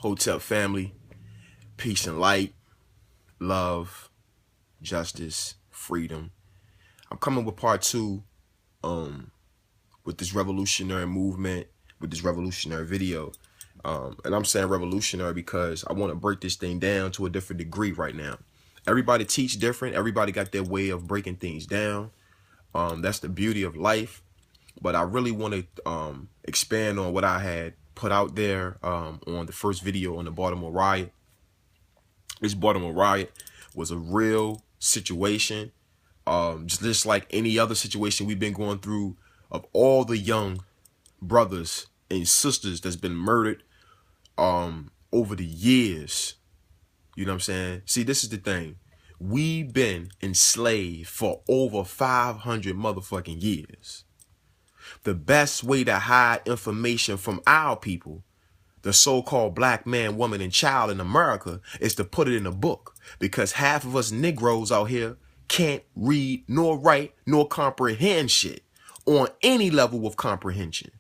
Hotel family, peace and light, love, justice, freedom. I'm coming with part two with this revolutionary movement, with this revolutionary video. And I'm saying revolutionary because I want to break this thing down to a different degree right now. Everybody teach different. Everybody got their way of breaking things down. That's the beauty of life. But I really want to expand on what I had put out there on the first video on the Baltimore Riot. This Baltimore Riot was a real situation, just like any other situation we've been going through, of all the young brothers and sisters that's been murdered over the years. You know what I'm saying? See, this is the thing. We've been enslaved for over 500 motherfucking years. The best way to hide information from our people, the so-called black man, woman, and child in America, is to put it in a book, because half of us Negroes out here can't read, nor write, nor comprehend shit on any level of comprehension.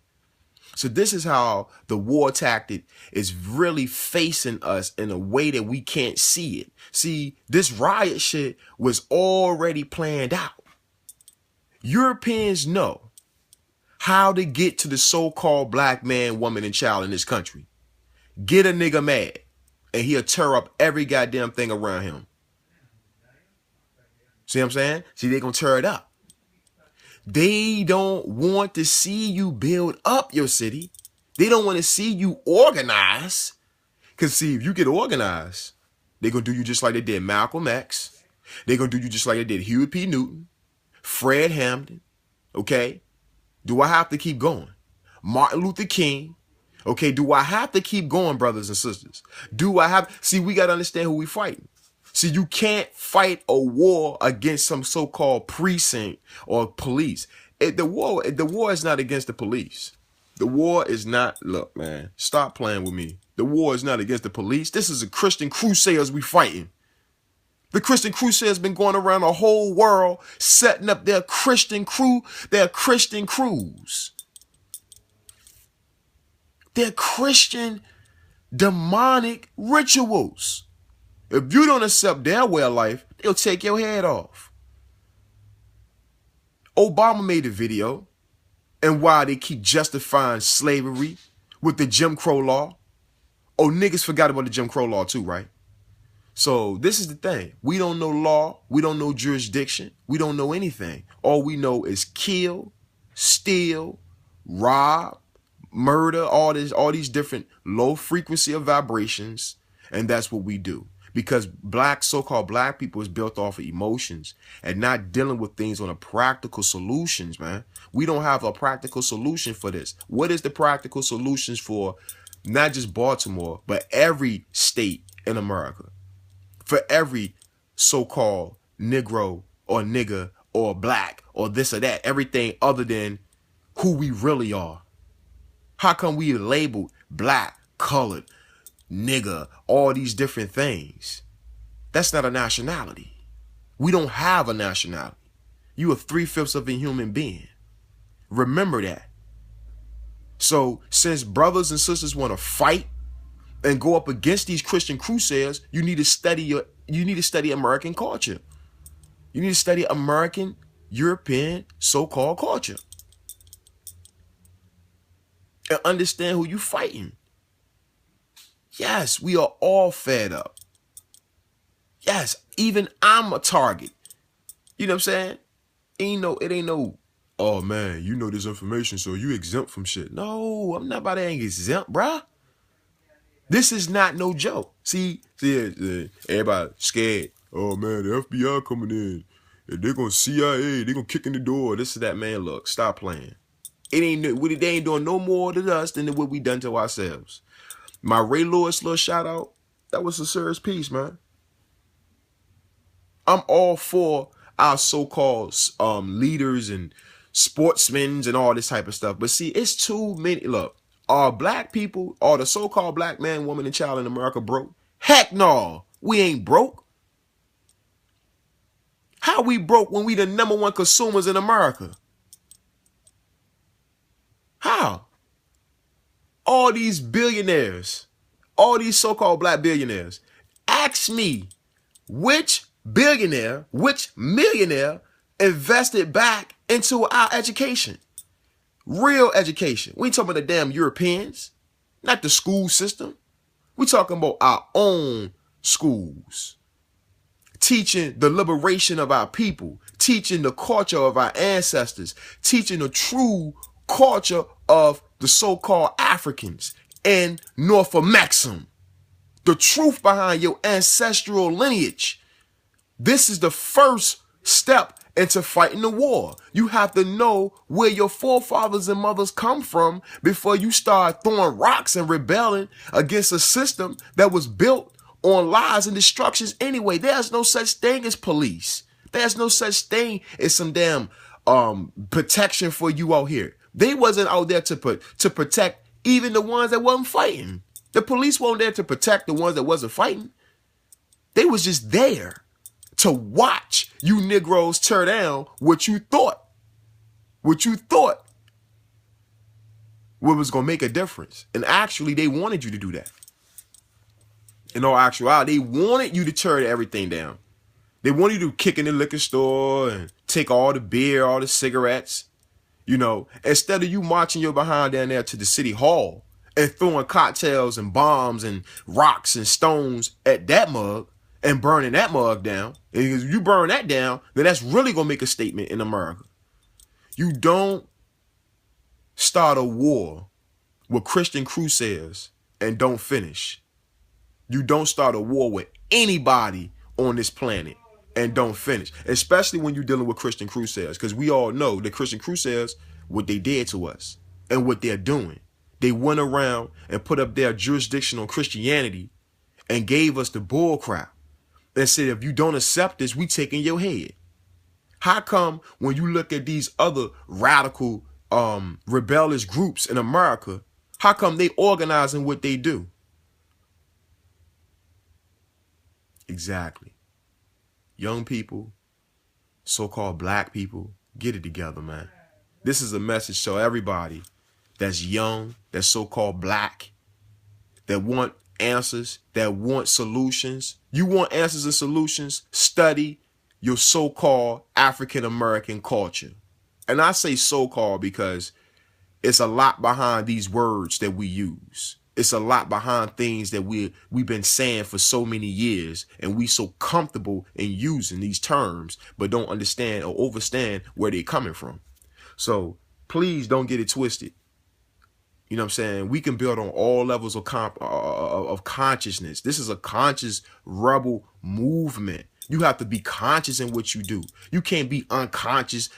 So this is how the war tactic is really facing us in a way that we can't see it. See, this riot shit was already planned out. Europeans know how to get to the so-called black man, woman, and child in this country. Get a nigga mad, and he'll tear up every goddamn thing around him. See what I'm saying? See, they're going to tear it up. They don't want to see you build up your city. They don't want to see you organize. Because, see, if you get organized, they're going to do you just like they did Malcolm X. They're going to do you just like they did Huey P. Newton, Fred Hampton, okay? Do I have to keep going? Martin Luther King. Okay, do I have to keep going, brothers and sisters? Do I have... See, we got to understand who we fighting. See, you can't fight a war against some so-called precinct or police. The war is not against the police. The war is not... Look, man, stop playing with me. The war is not against the police. This is a Christian Crusaders we fighting. The Christian Crusaders been going around the whole world setting up their Christian crew, their Christian crews. Their Christian demonic rituals. If you don't accept their way of life, they'll take your head off. Obama made a video and why they keep justifying slavery with the Jim Crow law. Oh, niggas forgot about the Jim Crow law too, right? So this is the thing. We don't know law. We don't know jurisdiction. We don't know anything. All we know is kill, steal, rob, murder, all these different low frequency of vibrations. And that's what we do. Because so-called black people is built off of emotions and not dealing with things on a practical solutions, man. We don't have a practical solution for this. What is the practical solutions for not just Baltimore, but every state in America? For every so-called Negro or nigger or black or this or that, everything other than who we really are. How come we labeled black, colored, nigger, all these different things? That's not a nationality. We don't have a nationality. You are 3/5 of a human being. Remember that. So since brothers and sisters want to fight and go up against these Christian crusaders, you need to study American culture. You need to study American, European, so-called culture. And understand who you fighting. Yes, we are all fed up. Yes, even I'm a target. You know what I'm saying? It ain't no, oh man, you know this information, so you exempt from shit. No, I'm not about to exempt, bruh. This is not no joke. See, everybody scared. Oh man, the FBI coming in. They're gonna CIA, they're gonna kick in the door, this and that. Man, look, stop playing. They ain't doing no more to us than what we done to ourselves. My Ray Lewis little shout out, that was a serious piece, man. I'm all for our so-called leaders and sportsmen and all this type of stuff. But see, it's too many. Look, are black people, are the so-called black man, woman, and child in America broke? Heck no, we ain't broke. How we broke when we the #1 consumers in America? How? All these billionaires, all these so-called black billionaires. Ask me which billionaire, which millionaire invested back into our education. Real education. We ain't talking about the damn Europeans, not the school system. We talking about our own schools. Teaching the liberation of our people, teaching the culture of our ancestors, teaching the true culture of the so-called Africans in North of Maxim. The truth behind your ancestral lineage. This is the first step into fighting the war. You have to know where your forefathers and mothers come from before you start throwing rocks and rebelling against a system that was built on lies and destructions anyway. There's no such thing as police. There's no such thing as some damn protection for you out here. They wasn't out there to protect even the ones that wasn't fighting. The police weren't there to protect the ones that wasn't fighting. They was just there to watch you Negroes tear down what you thought was going to make a difference. And actually, they wanted you to do that. In all actuality, they wanted you to tear everything down. They wanted you to kick in the liquor store and take all the beer, all the cigarettes. You know, instead of you marching your behind down there to the city hall and throwing cocktails and bombs and rocks and stones at that mug and burning that mug down. And if you burn that down, then that's really going to make a statement in America. You don't start a war with Christian crusaders and don't finish. You don't start a war with anybody on this planet and don't finish. Especially when you're dealing with Christian crusaders. Because we all know the Christian crusaders, what they did to us and what they're doing. They went around and put up their jurisdiction on Christianity and gave us the bull crap and said, if you don't accept this, we taking your head. How come when you look at these other radical, rebellious groups in America, how come they organizing what they do? Exactly. Young people, so-called black people, get it together, man. This is a message to everybody that's young, that's so-called black, that want answers, that want solutions. You want answers and solutions? Study your so-called African-American culture. And I say so-called because it's a lot behind these words that we use. It's a lot behind things that we've been saying for so many years, and we so comfortable in using these terms, but don't understand or understand where they're coming from. So please don't get it twisted. You know what I'm saying? We can build on all levels of consciousness. This is a conscious rebel movement. You have to be conscious in what you do. You can't be unconscious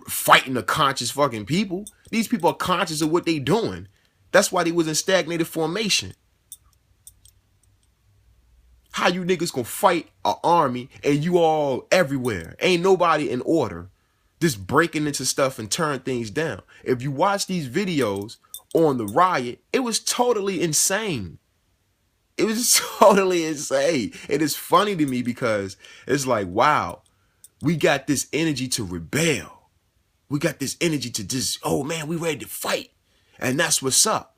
fighting the conscious fucking people. These people are conscious of what they doing. That's why they was in stagnated formation. How you niggas gonna fight an army and you all everywhere? Ain't nobody in order. Just breaking into stuff and turn things down. If you watch these videos on the riot, it was totally insane. It was totally insane. It is funny to me because it's like, wow, we got this energy to rebel. We got this energy to just, oh man, we ready to fight. And that's what's up.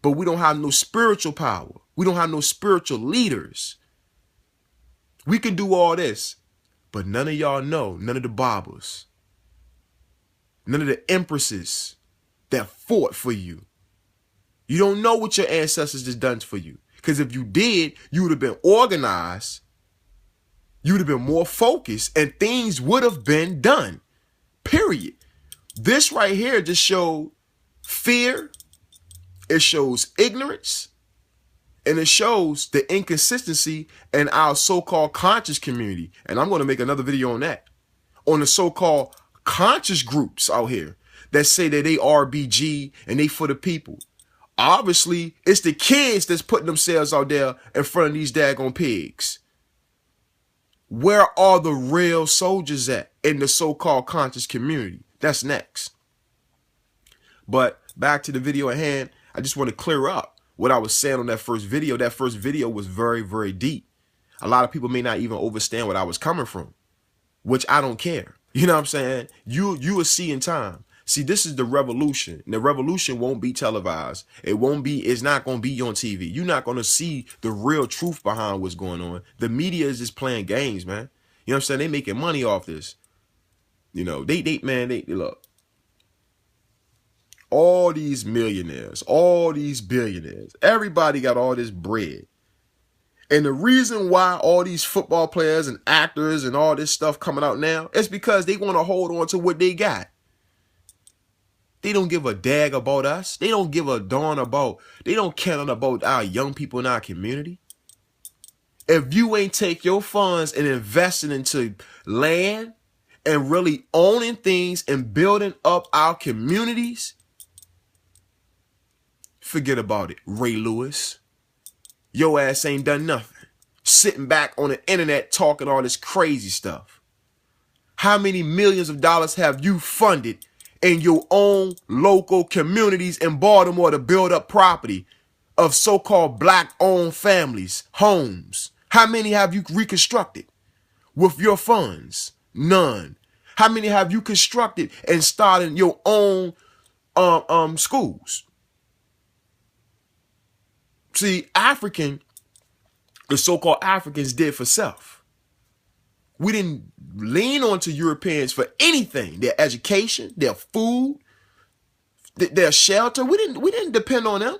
But we don't have no spiritual power. We don't have no spiritual leaders. We can do all this, but none of y'all know, none of the Babas, none of the empresses that fought for you. You don't know what your ancestors just done for you. Because if you did, you would have been organized. You would have been more focused and things would have been done. Period. This right here just showed fear. It shows ignorance. And it shows the inconsistency in our so-called conscious community. And I'm going to make another video on that. On the so-called conscious groups out here that say that they RBG and they for the people. Obviously, it's the kids that's putting themselves out there in front of these daggone pigs. Where are the real soldiers at in the so-called conscious community? That's next. But back to the video at hand, I just want to clear up what I was saying on that first video. That first video was very, very deep. A lot of people may not even understand what I was coming from, which I don't care. You know what I'm saying? You will see in time. See, this is the revolution. And the revolution won't be televised. It's not going to be on TV. You're not going to see the real truth behind what's going on. The media is just playing games, man. You know what I'm saying? They making money off this. You know, they look. All these millionaires, all these billionaires, everybody got all this bread. And the reason why all these football players and actors and all this stuff coming out now is because they want to hold on to what they got. They don't give a dag about us. They don't give a darn about, they don't care about our young people in our community. If you ain't take your funds and invest it into land and really owning things and building up our communities, forget about it, Ray Lewis. Your ass ain't done nothing. Sitting back on the internet talking all this crazy stuff. How many millions of dollars have you funded in your own local communities in Baltimore to build up property of so-called black-owned families, homes? How many have you reconstructed with your funds? None. How many have you constructed and started your own schools? See, the so-called Africans did for self. We didn't lean on to Europeans for anything. Their education, their food, their shelter. We didn't depend on them.